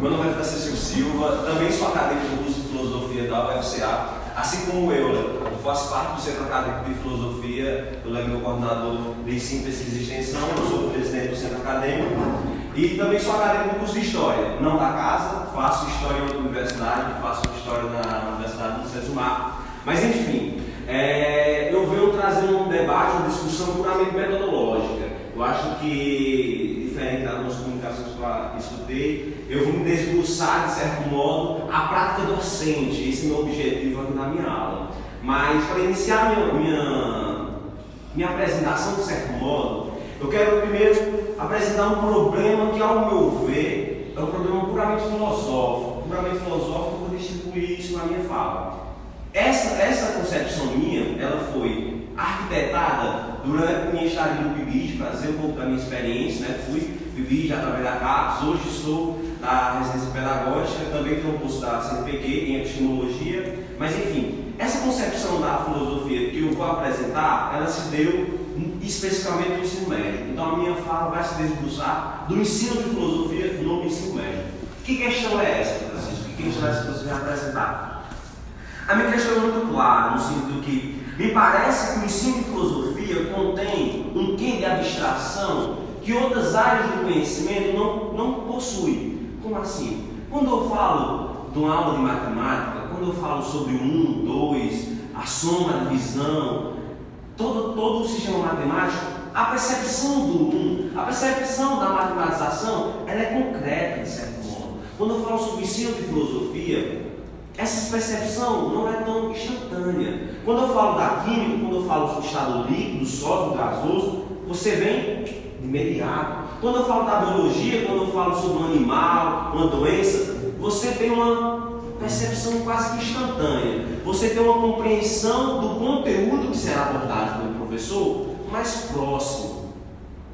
Meu nome é Francisco Silva, também sou acadêmico do curso de Filosofia da UFCA, assim como eu faço parte do Centro Acadêmico de Filosofia, eu lembro meu coordenador de ensino, pesquisa e extensão, eu sou o presidente do Centro Acadêmico e também sou acadêmico do curso de História, não da casa, faço História em outra universidade, faço História na Universidade do Cesumar, mas enfim, eu venho trazer um debate, uma discussão puramente metodológica. Eu acho que, diferente das nossas comunicações que eu estudei, eu vou me desbruçar, de certo modo, a prática docente. Esse é o meu objetivo aqui na minha aula. Mas, para iniciar minha apresentação, de certo modo, eu quero primeiro apresentar um problema que, ao meu ver, é um problema puramente filosófico. Puramente filosófico, eu vou distribuir isso na minha fala. Essa concepção minha, ela foi arquitetada durante minha estadia no PIBID, para dizer um pouco da minha experiência, né? Fui PIBID através da CAPES, hoje sou da residência pedagógica, também tenho um curso da CNPq em epistemologia, mas enfim, essa concepção da filosofia que eu vou apresentar, ela se deu especificamente no ensino médio. Então a minha fala vai se desbruçar do ensino de filosofia no ensino médio. Que questão é essa, Francisco? Que questão é essa que você vai apresentar? A minha questão é muito clara, no sentido que me parece que o ensino de filosofia contém um quê de abstração que outras áreas do conhecimento não possuem. Como assim? Quando eu falo de uma aula de matemática, quando eu falo sobre 1, 2, a soma, a divisão, todo o sistema matemático, a percepção do a percepção da matematização, ela é concreta, de certo modo. Quando eu falo sobre o ensino de filosofia, essa percepção não é tão instantânea. Quando eu falo da química, quando eu falo sobre estado líquido, sólido, gasoso, você vem de imediato. Quando eu falo da biologia, quando eu falo sobre um animal, uma doença, você tem uma percepção quase que instantânea. Você tem uma compreensão do conteúdo que será abordado pelo professor mais próximo.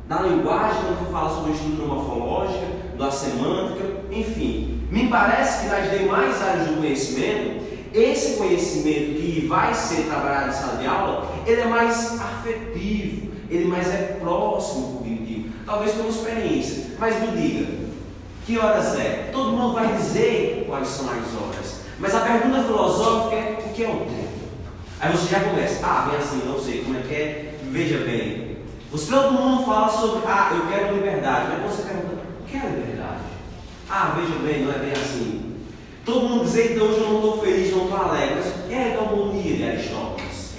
Da linguagem, quando eu falo sobre a estrutura morfológica, da semântica, enfim. Me parece que nas demais áreas do conhecimento, esse conhecimento que vai ser trabalhado em sala de aula, ele é mais afetivo, ele mais é próximo cognitivo, talvez pela experiência. Mas me diga, que horas é? Todo mundo vai dizer quais são as horas, mas a pergunta filosófica é: o que é o tempo? Aí você já começa: bem assim, não sei como é que é, veja bem. Todo mundo fala sobre: eu quero liberdade, mas você pergunta: o que é liberdade? Veja bem, não é bem assim. Todo mundo diz: então hoje eu não estou feliz, não estou alegre. Mas o que é a hegemonia de Aristóteles?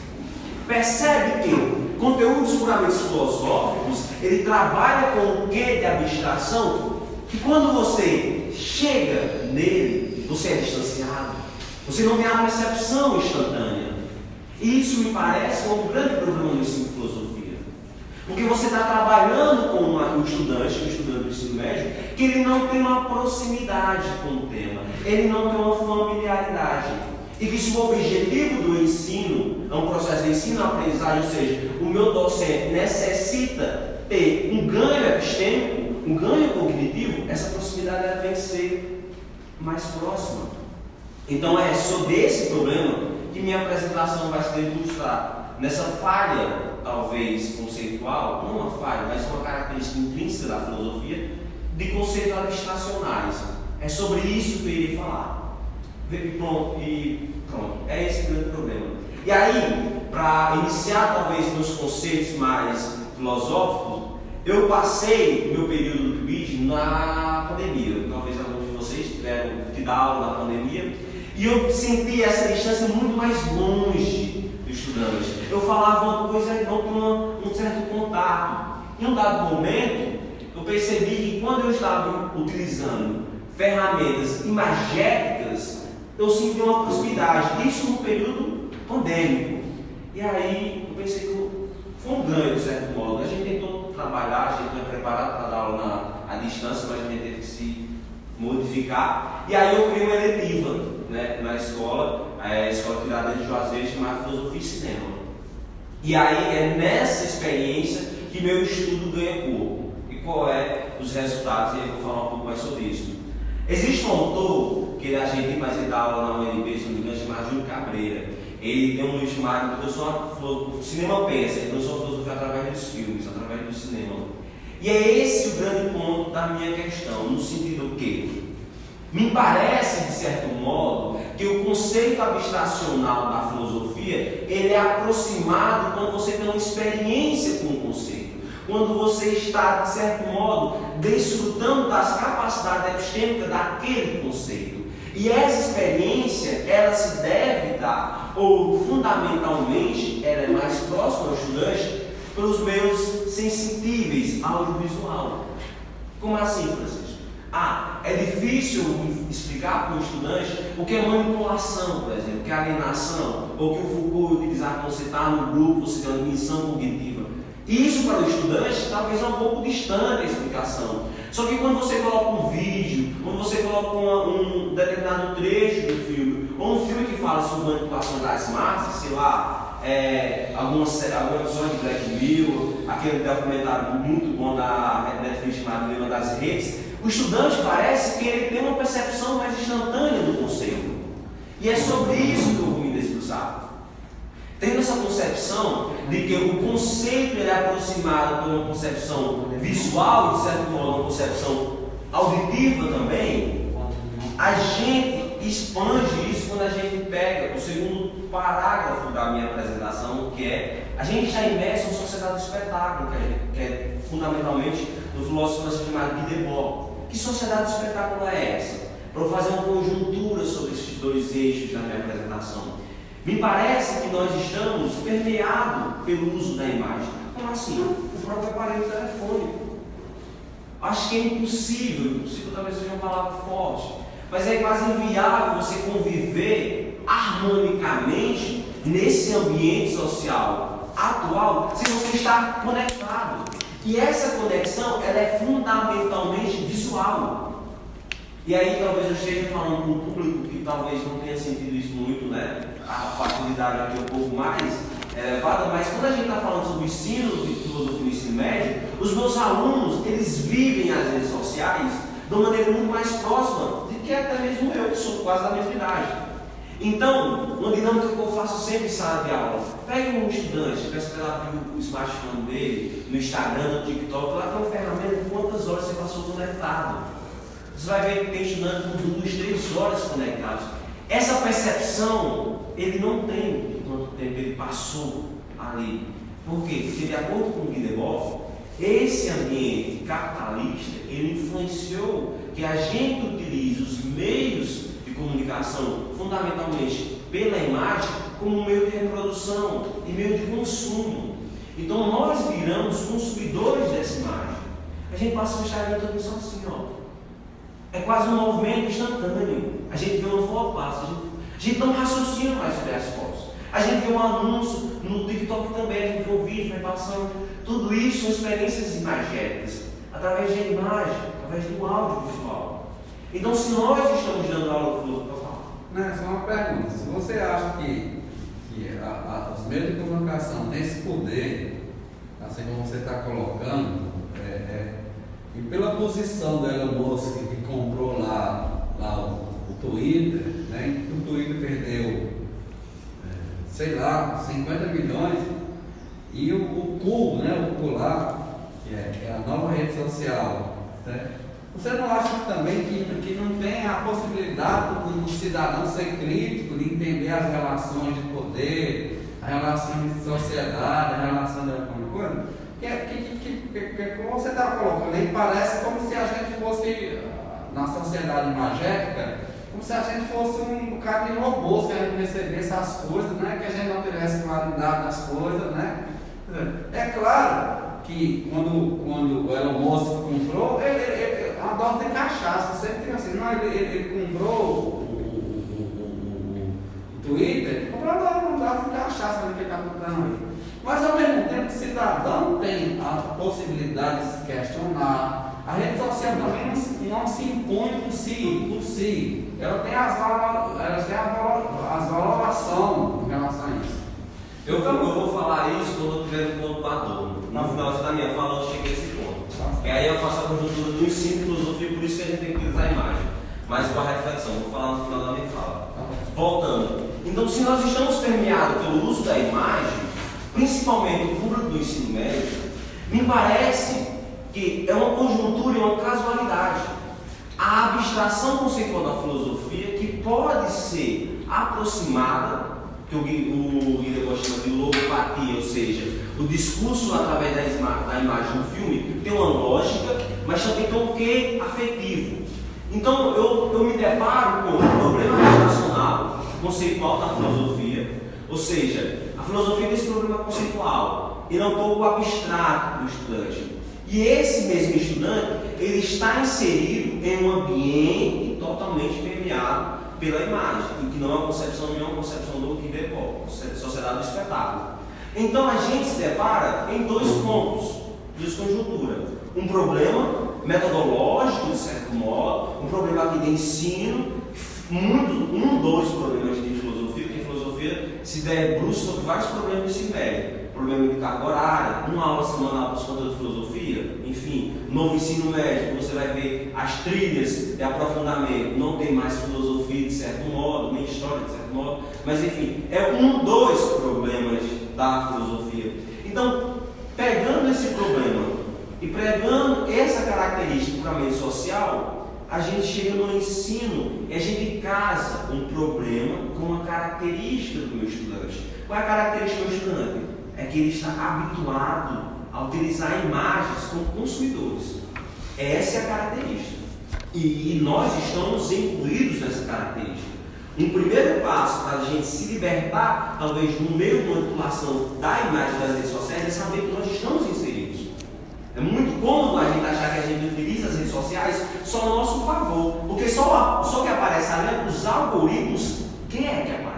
Percebe que conteúdos puramente filosóficos, ele trabalha com um quê de abstração, que quando você chega nele, você é distanciado. Você não tem a percepção instantânea. E isso me parece um grande problema no ensino de filosofia. Porque você está trabalhando com um estudante do ensino médio, que ele não tem uma proximidade com o tema, ele não tem uma familiaridade. E que se o objetivo do ensino é um processo de ensino-aprendizagem, ou seja, o meu docente necessita ter um ganho epistêmico, um ganho cognitivo, essa proximidade ela tem que ser mais próxima. Então é sobre esse problema que minha apresentação vai se debruçar, nessa falha, talvez conceitual, não uma falha, mas uma característica intrínseca da filosofia, de conceitos abstracionais. É sobre isso que eu irei falar. Pronto, é esse o grande problema. E aí, para iniciar talvez meus conceitos mais filosóficos, eu passei meu período do PIBID na pandemia. Talvez alguns de vocês tiveram que dar aula na pandemia, e eu senti essa distância muito mais longe do estudante. Eu falava uma coisa e não tinha um certo contato. Em um dado momento, eu percebi que quando eu estava utilizando ferramentas imagéticas, eu senti uma proximidade. Isso no período pandêmico. E aí eu pensei que foi um ganho, de certo modo. A gente tentou trabalhar, a gente não é preparado para dar aula à distância, mas a gente teve que se modificar. E aí eu criei uma eletiva, né, na escola, a escola tirada de Juazeiro, chamada Filosofia e Cinema. E aí é nessa experiência que meu estudo ganha corpo. E qual é os resultados? E eu vou falar um pouco mais sobre isso. Existe um autor que a gente mais dá aula na UNB, se não me engano, chamado Júlio Cabreira. Ele tem um livro chamado O Cinema Pensa, então eu sou filosofia através dos filmes, através do cinema. E é esse o grande ponto da minha questão, no sentido que Me parece, de certo modo, que o conceito abstracional da filosofia, ele é aproximado quando você tem uma experiência com o conceito. Quando você está, de certo modo, desfrutando das capacidades epistêmicas daquele conceito. E essa experiência, ela se deve dar, ou fundamentalmente, ela é mais próxima ao estudante, pelos meios sensitíveis audiovisual. Como assim, Francisco? É difícil explicar para o estudante o que é manipulação, por exemplo, o que é alienação, ou o que o Foucault utilizar quando você está no grupo, você tem uma dimensão cognitiva. Isso para o estudante talvez é um pouco distante a explicação. Só que quando você coloca um vídeo, quando você coloca um determinado trecho do filme, ou um filme que fala sobre manipulação das massas, sei lá, algum episódio de Black Mirror, aquele documentário muito bom da Netflix chamado Dilema das Redes, o estudante parece que ele tem uma percepção mais instantânea do conceito. E é sobre isso que eu vou me debruçar. Tendo essa concepção de que o conceito é aproximado por uma concepção visual e, de certo modo, uma concepção auditiva também, a gente expande isso quando a gente pega o segundo parágrafo da minha apresentação, que é a gente já imerso em uma sociedade do espetáculo, que é fundamentalmente do filósofo chamado Guy Debord. Que sociedade do espetáculo é essa? Para eu fazer uma conjuntura sobre esses dois eixos da minha apresentação. Me parece que nós estamos permeados pelo uso da imagem. Como assim? O próprio aparelho telefônico. Acho que é impossível talvez seja uma palavra forte, mas é quase inviável você conviver harmonicamente nesse ambiente social atual se você está conectado. E essa conexão, ela é fundamentalmente visual. E aí talvez eu esteja falando com um público que talvez não tenha sentido isso muito, né? A facilidade aqui é um pouco mais elevada, mas quando a gente está falando sobre o ensino de filosofia no ensino médio, os meus alunos, eles vivem as redes sociais de uma maneira muito mais próxima do que até mesmo eu, que sou quase da mesma idade. Então, uma dinâmica que eu faço sempre em sala de aula, pegue um estudante, peça para ele abrir o smartphone dele, no Instagram, no TikTok, lá tem uma ferramenta de quantas horas você passou conectado. Você vai ver que tem estudante com 2, 3 horas conectados. Essa percepção ele não tem de quanto tempo ele passou ali. Por quê? Porque, de acordo com o Guy Debord, esse ambiente capitalista ele influenciou que a gente utilize os meios de comunicação, fundamentalmente pela imagem, como meio de reprodução e meio de consumo. Então nós viramos consumidores dessa imagem. A gente passa o Instagram todo só assim, ó. É quase um movimento instantâneo. A gente vê uma foto, passa. A gente não raciocina mais sobre as fotos. A gente vê um anúncio no TikTok também, a gente vê um vídeo, vai passando. Tudo isso são experiências imagéticas, através da imagem, através do audiovisual. Então, se nós estamos dando aula de filosofia, não, é só uma pergunta. Se você acha que os meios de comunicação têm esse poder, assim como você está colocando, e pela posição do Elon Musk, que comprou lá o Twitter, né? O Twitter perdeu, sei lá, 50 milhões, e o Cubo, né? O Cubo lá, que é a nova rede social, né? Você não acha também que não tem a possibilidade do cidadão ser crítico, de entender as relações de poder, as relações de sociedade, a relação de alguma coisa? Como você está colocando aí, parece como se a gente fosse, na sociedade imagética, como se a gente fosse um bocado de robôs, que a gente recebesse as coisas, né? Que a gente não tivesse claridade das coisas, né? É claro que quando o Elon Musk comprou, ele adora ter cachaça, sempre tem assim, não, ele comprou o Twitter, comprou uma dose de cachaça que ele está comprando aí. Mas ao mesmo tempo o cidadão tem a possibilidade de se questionar. A rede social também não se impõe por si. Ela tem as valorações em relação a isso. Eu vou falar isso quando eu estiver no ponto do Adorno. No final da minha fala eu cheguei a esse ponto. E aí eu faço a conjuntura do ensino de filosofia, por isso que a gente tem que utilizar a imagem. Mas com a reflexão, vou falar no final da minha fala. Voltando. Então, se nós estamos permeados pelo uso da imagem, principalmente o público do ensino médio, me parece que é uma conjuntura e uma casualidade. a abstração conceitual da filosofia, que pode ser aproximada, que o Guilherme chama de logopatia, ou seja, o discurso através da imagem do filme tem uma lógica, mas também tem um quê afetivo. Então eu me deparo com o problema abstracional, conceitual da filosofia, ou seja, a filosofia tem esse problema conceitual, ele é um pouco abstrato para o estudante. E esse mesmo estudante, ele está inserido em um ambiente totalmente permeado pela imagem, e que não é uma concepção nenhuma, é uma concepção do que vê sociedade do espetáculo. Então a gente se depara em dois pontos de conjuntura: um problema metodológico, de certo modo, um problema aqui de ensino, dois problemas de filosofia, porque a filosofia se debruça sobre vários problemas do ensino médio. Problema de carga horária, uma aula semanal para os conteúdos de filosofia, enfim, novo ensino médio, você vai ver as trilhas de aprofundamento, não tem mais filosofia de certo modo, nem história de certo modo, mas enfim, é dois problemas da filosofia. Então, pegando esse problema e pregando essa característica puramente social, a gente chega no ensino e a gente casa um problema com uma característica do meu estudante. Qual é a característica do estudante? É que ele está habituado a utilizar imagens como consumidores. Essa é a característica. E nós estamos incluídos nessa característica. Um primeiro passo para a gente se libertar, talvez, no meio de manipulação da imagem das redes sociais, é saber que nós estamos inseridos. É muito cômodo a gente achar que a gente utiliza as redes sociais só a nosso favor. Porque só que aparece ali é os algoritmos. Quem é que aparece?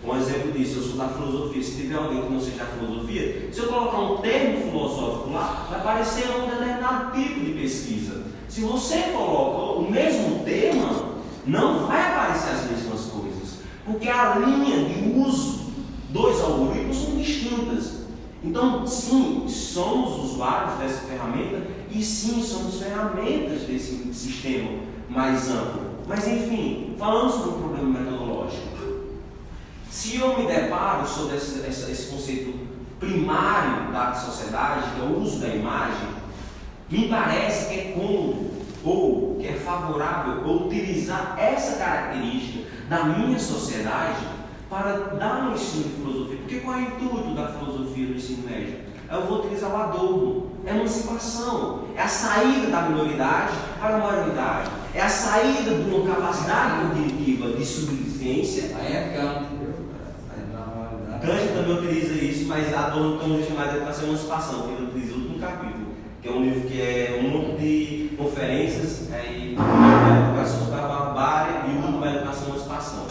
Um exemplo disso, eu sou da filosofia. Se tiver alguém que não seja da filosofia, se eu colocar um termo filosófico lá, vai aparecer um determinado tipo de pesquisa. Se você coloca o mesmo tema, não vai aparecer as mesmas coisas, porque a linha de uso dos algoritmos são distintas. Então, sim, somos usuários dessa ferramenta e sim, somos ferramentas desse sistema mais amplo. Mas, enfim, falando sobre o problema metodológico, se eu me deparo sobre esse conceito primário da sociedade, que é o uso da imagem, me parece que é cômodo ou que é favorável eu utilizar essa característica da minha sociedade para dar um ensino de filosofia. Porque qual é o intuito da filosofia do ensino médio? Eu vou utilizar o adorno, é a emancipação, é a saída da minoridade para a maioridade, é a saída de uma capacidade cognitiva de subsistência. Aí é Kant. Kant também utiliza isso, mas Adorno tem um livro chamado Educação e Emancipação, que ele utiliza no último capítulo, que é um livro que é um monte de conferências, e a educação sobre a barbárie e o último é a Educação e Emancipação.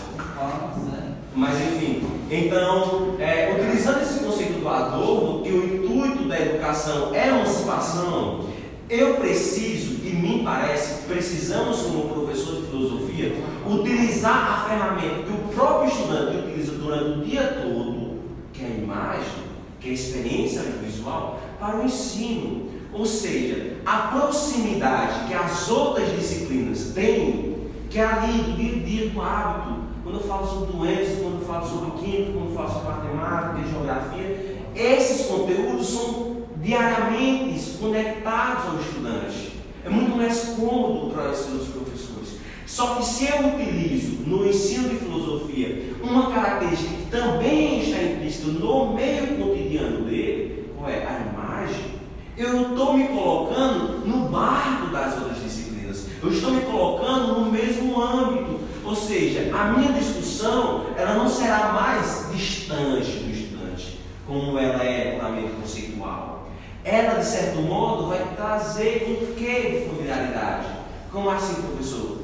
Mas enfim, então, utilizando esse conceito do Adorno, que o intuito da educação é a emancipação, eu preciso, e me parece, precisamos como professor de filosofia, utilizar a ferramenta que o próprio estudante utiliza durante o dia todo, que é a imagem, que é a experiência visual, para o ensino. Ou seja, a proximidade que as outras disciplinas têm, que é ali do dia a dia, do hábito. Quando eu falo sobre doenças, quando eu falo sobre química, quando eu falo sobre matemática, geografia, esses conteúdos são diariamente conectados ao estudante. É muito mais cômodo para os professores. Só que se eu utilizo no ensino de filosofia uma característica que também está implícita no meio cotidiano dele, qual é? A imagem, eu estou me colocando no barco das outras disciplinas. Eu estou me colocando no mesmo âmbito. Ou seja, a minha discussão ela não será mais distante do estudante, como ela é puramente conceitual. Ela, de certo modo, vai trazer um quê de familiaridade. Como assim, professor?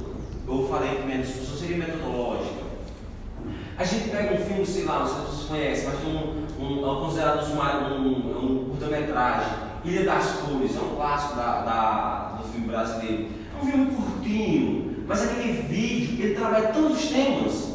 Eu falei que minha discussão seria metodológica. A gente pega um filme, sei lá, não sei se vocês conhecem, mas considerado um curta-metragem, Ilha das Cores, é um clássico do filme brasileiro. É um filme curtinho, mas aquele vídeo, ele trabalha tantos temas,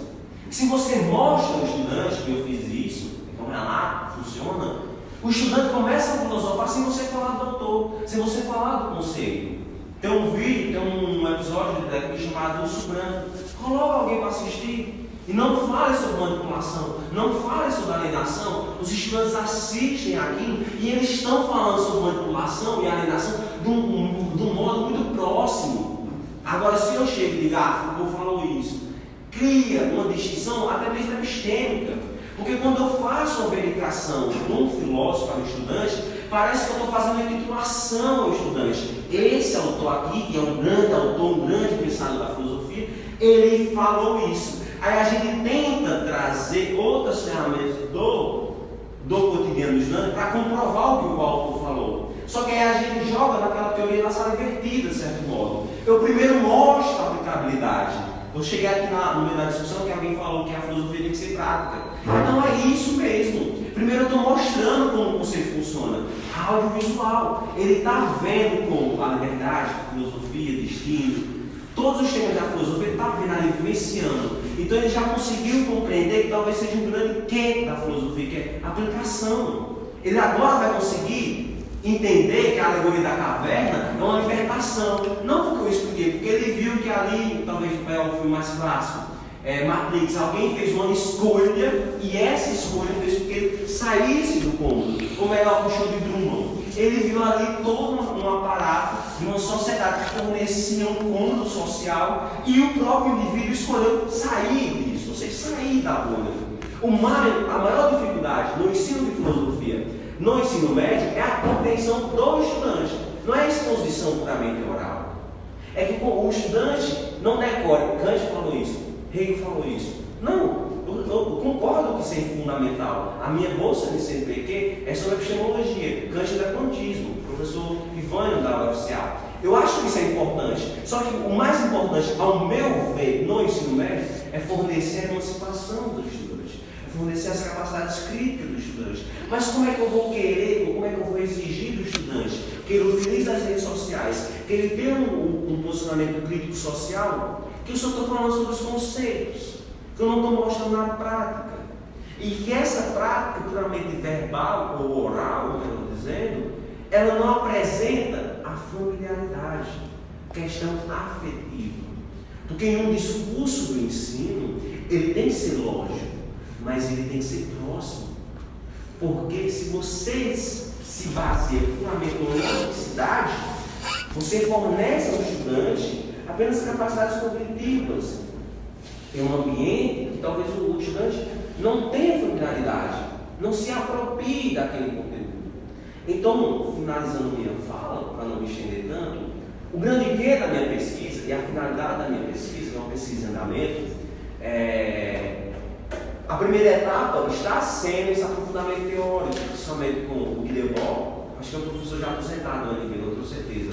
que se você mostra ao estudante que eu fiz isso, então é lá, funciona, o estudante começa a filosofar sem você falar do autor, sem você falar do conceito. Tem um vídeo, tem um episódio daqui chamado Urso Branco. Coloca alguém para assistir e não fale sobre manipulação, não fale sobre alienação. Os estudantes assistem aquilo e eles estão falando sobre manipulação e alienação de um modo muito próximo. Agora, se eu chego e digo, Foucault falou isso, cria uma distinção até mesmo epistêmica. Porque quando eu faço uma verificação de um filósofo para o estudante, parece que eu estou fazendo uma titulação ao estudante. Esse autor aqui, que é um grande autor, um grande pensador da filosofia, ele falou isso. Aí a gente tenta trazer outras ferramentas do cotidiano do estudante para comprovar o que o autor falou. Só que aí a gente joga naquela teoria da sala invertida, de certo modo. Eu primeiro mostro a aplicabilidade. Eu cheguei aqui no meio da discussão que alguém falou que a filosofia tem que ser prática. Então é isso mesmo. Primeiro eu estou mostrando como o conceito funciona. Audiovisual. Ele está vendo como a liberdade, a filosofia, destino, todos os temas da filosofia, ele está vendo ali, vivenciando. Então ele já conseguiu compreender que talvez seja um grande quê da filosofia, que é aplicação. Ele agora vai conseguir entender que a alegoria da caverna é uma libertação. Não porque eu expliquei, porque ele viu que ali, talvez o filme mais clássico, Matrix, alguém fez uma escolha e essa escolha fez com que ele saísse do cômodo. Ou melhor, o show de Drummond. Ele viu ali todo um aparato de uma sociedade que fornecia um cômodo social e o próprio indivíduo escolheu sair disso, ou seja, sair da bolha. A maior dificuldade no ensino de filosofia, no ensino médio, é a compreensão do estudante, não é a exposição puramente oral. É que o estudante não decora, Kant falou isso, Hegel falou isso. Não, eu concordo que isso é fundamental. A minha bolsa de CNPq é sobre epistemologia, Kant é kantismo, professor Ivânio da UFCA. Eu acho que isso é importante, só que o mais importante, ao meu ver, no ensino médio, é fornecer a emancipação do estudante, é fornecer as capacidades críticas do estudante. Mas como é que eu vou querer, ou como é que eu vou exigir do estudante que ele utilize as redes sociais, que ele tenha um posicionamento crítico social, que eu só estou falando sobre os conceitos, que eu não estou mostrando na prática, e que essa prática puramente verbal ou oral, melhor dizendo, ela não apresenta a familiaridade, questão afetiva. Porque em um discurso do ensino, ele tem que ser lógico, mas ele tem que ser próximo. Porque se você se baseia puramente na logicidade, você fornece ao estudante apenas capacidades cognitivas em um ambiente que talvez o estudante não tenha familiaridade, não se aproprie daquele conteúdo. Então, finalizando minha fala, para não me estender tanto, o grande quê da minha pesquisa e a finalidade da minha pesquisa, que é uma pesquisa em andamento, a primeira etapa está sendo esse aprofundamento teórico, principalmente com o Guy Debord. Acho que é um professor já aposentado, não tenho certeza.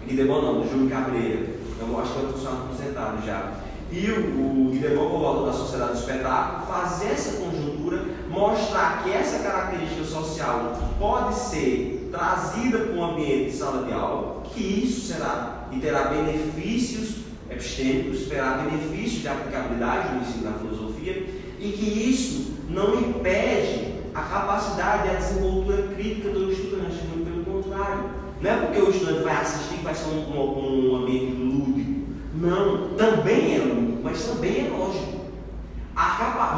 Guy Debord não, do Júlio Cabreira. Eu acho que é um professor aposentado já. E o Guy Debord, com o autor da Sociedade do Espetáculo, fazer essa conjuntura, mostrar que essa característica social pode ser trazida para um ambiente de sala de aula, que isso será e terá benefícios epistêmicos, terá benefícios de aplicabilidade no ensino da filosofia, e que isso não impede a capacidade de a desenvoltura crítica do estudante, muito pelo contrário. Não é porque o estudante vai assistir que vai ser um ambiente lúdico. Não, também é lúdico, mas também é lógico.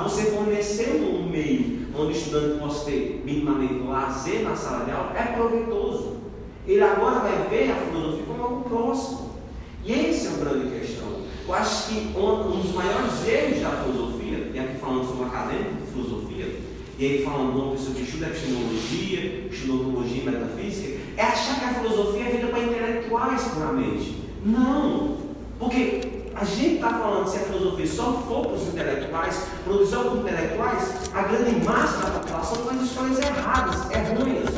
Você fornecer um meio onde o estudante possa ter minimamente lazer na sala de aula é proveitoso. Ele agora vai ver a filosofia como algo próximo. E esse é o grande questão. Eu acho que um dos maiores erros da filosofia, e aqui falando sobre acadêmico de filosofia, e aí falando de uma pessoa que estuda epistemologia, estuda ontologia e metafísica, é achar que a filosofia é feita para intelectuais puramente. Não! Porque a gente está falando, se a filosofia só for para os intelectuais, produzir alguns intelectuais, a grande massa da população faz escolhas erradas, errôneas,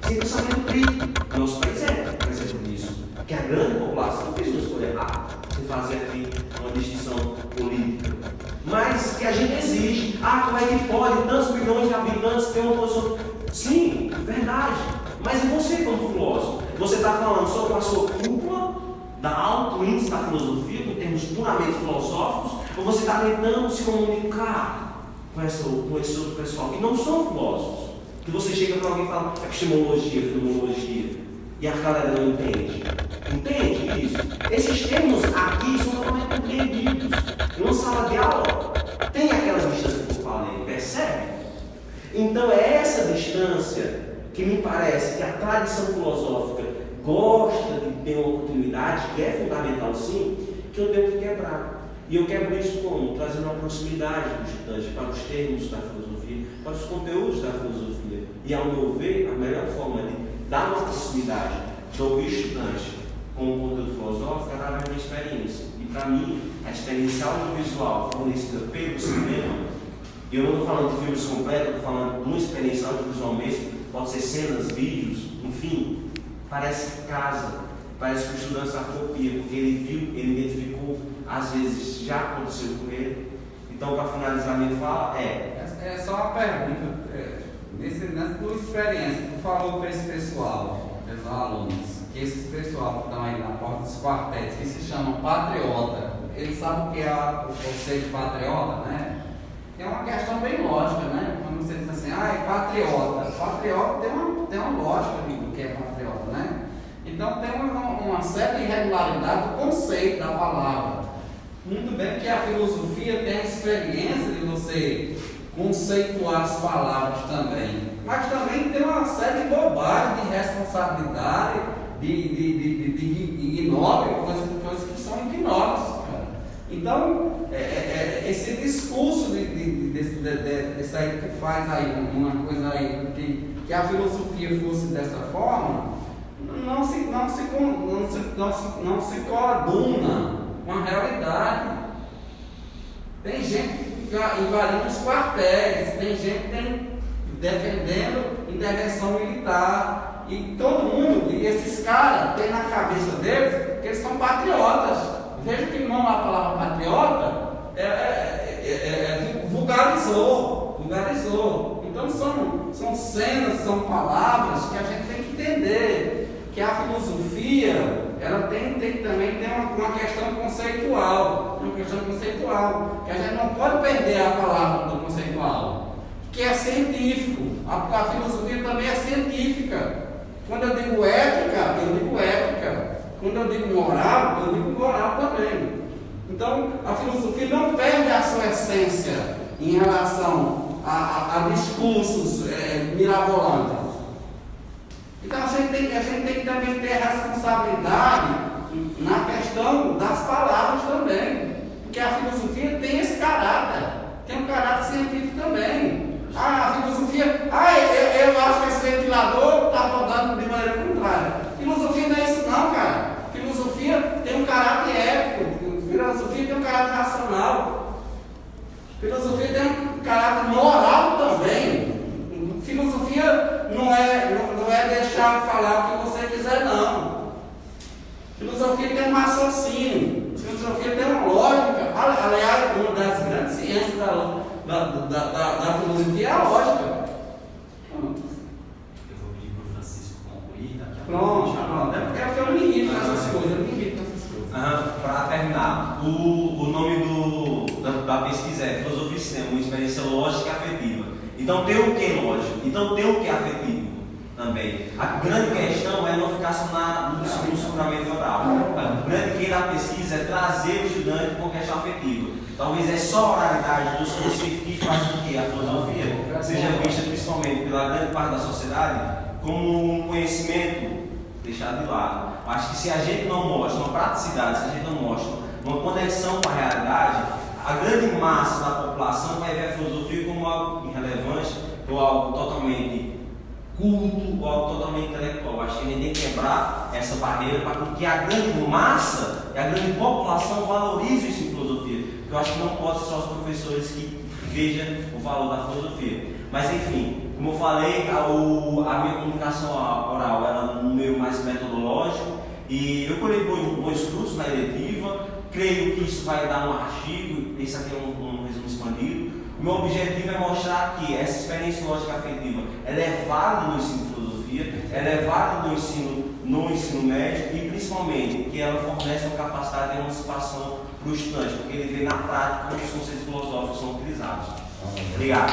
sem pensamento crítico. Nosso país por exemplo, disso. Que a grande população fez uma escolha errada, sem fazer aqui uma distinção política. Mas que a gente exige. Como é que pode tantos milhões de habitantes ter uma posição? Sim, verdade. Mas e você como filósofo? Você está falando só com a sua cúpula da alto índice da filosofia, com termos puramente filosóficos, ou você está tentando se comunicar com esse outro pessoal que não são filósofos? Que você chega para alguém e fala epistemologia, fenomenologia, e a galera não entende. Entende isso? Esses termos aqui são totalmente compreendidos. Em uma sala de aula, tem aquela distância que eu falei, percebe? Então é essa distância que me parece que a tradição filosófica gosta de ter uma continuidade, que é fundamental sim, que eu tenho que quebrar. E eu quebro isso como? Trazendo uma proximidade do estudante para os termos da filosofia, para os conteúdos da filosofia. E, ao meu ver, a melhor forma de dar uma proximidade do estudante com o conteúdo filosófico é através da experiência. E, para mim, a experiência audiovisual fornecida pelo cinema, e eu não estou falando de filmes completos, eu estou falando de uma experiência audiovisual mesmo, pode ser cenas, vídeos, enfim, parece casa, parece que o estudante se copia, porque ele viu, ele identificou, às vezes já aconteceu com ele. Então, para finalizar minha fala, É só uma pergunta. Nessa tua experiência, tu falou para esse pessoal, os alunos, que esses pessoal que estão aí na porta dos quartéis, que se chamam patriota, eles sabem o que é o conceito de patriota, né? É uma questão bem lógica, né? Quando você diz assim, é patriota. Patriota tem uma lógica do que é patriota, né? Então tem uma certa irregularidade do conceito da palavra. Muito bem que a filosofia tem a experiência de você conceituar as palavras também, mas também tem uma série de bobagens, de responsabilidade, de ignóbil, coisas que são ignóbeis. Então, esse discurso desse aí que faz aí uma coisa aí que a filosofia fosse dessa forma, não se coaduna com a realidade. Tem gente que fica invadindo os quartéis, tem gente que tem defendendo intervenção militar, e todo mundo, e esses caras têm na cabeça deles que eles são patriotas. Veja que não a palavra patriota vulgarizou. Então são cenas, são palavras que a gente tem que entender, que a filosofia ela tem também tem uma questão conceitual, que a gente não pode perder a palavra do conceitual, que é científico. A filosofia também é científica. Quando eu digo ética, eu digo ética. Quando eu digo moral, eu digo moral também. Então, a filosofia não perde a sua essência em relação a discursos mirabolantes. Então, a gente tem que também ter responsabilidade na questão das palavras também. Porque a filosofia tem esse caráter, tem um caráter científico também. A filosofia, eu acho que esse ventilador está rodando de maneira contrária. Filosofia não é isso não, cara. Filosofia tem um caráter ético, filosofia tem um caráter racional, filosofia tem um caráter moral também. Filosofia não é deixar falar o que você quiser, não. Filosofia tem um raciocínio, filosofia tem uma lógica. Aliás, uma das grandes ciências da filosofia é a lógica. Eu vou pedir para o Francisco concluir daqui a Pronto. pouco. É porque eu me irrito nessas coisas, Para terminar, o nome da pesquisa é Filosofia e Cinema, uma experiência lógica e afetiva. Então tem o que lógico, então tem o que afetivo também. A grande questão é não ficar só no discurso puramente oral. A grande questão da pesquisa é trazer o estudante com questão afetiva. Talvez é só a oralidade dos conceitos que faz com que a filosofia seja vista principalmente pela grande parte da sociedade como um conhecimento deixado de lado. Acho que se a gente não mostra uma praticidade, se a gente não mostra uma conexão com a realidade, a grande massa da população vai ver a filosofia como algo irrelevante, ou algo totalmente culto, ou algo totalmente intelectual. Acho que a gente tem que quebrar essa barreira para que a grande massa e a grande população valorize isso em filosofia. Porque eu acho que não pode ser só os professores que vejam o valor da filosofia. Mas enfim, como eu falei, a minha comunicação oral era no meio mais metodológico, e eu colhei bons frutos na eletiva. Creio que isso vai dar um artigo, esse aqui é um resumo expandido. O meu objetivo é mostrar que essa experiência lógica afetiva ela é válida no ensino de filosofia, ela é válida no ensino médio, e principalmente que ela fornece uma capacidade de emancipação para o estudante, porque ele vê na prática como os conceitos filosóficos são utilizados. Obrigado.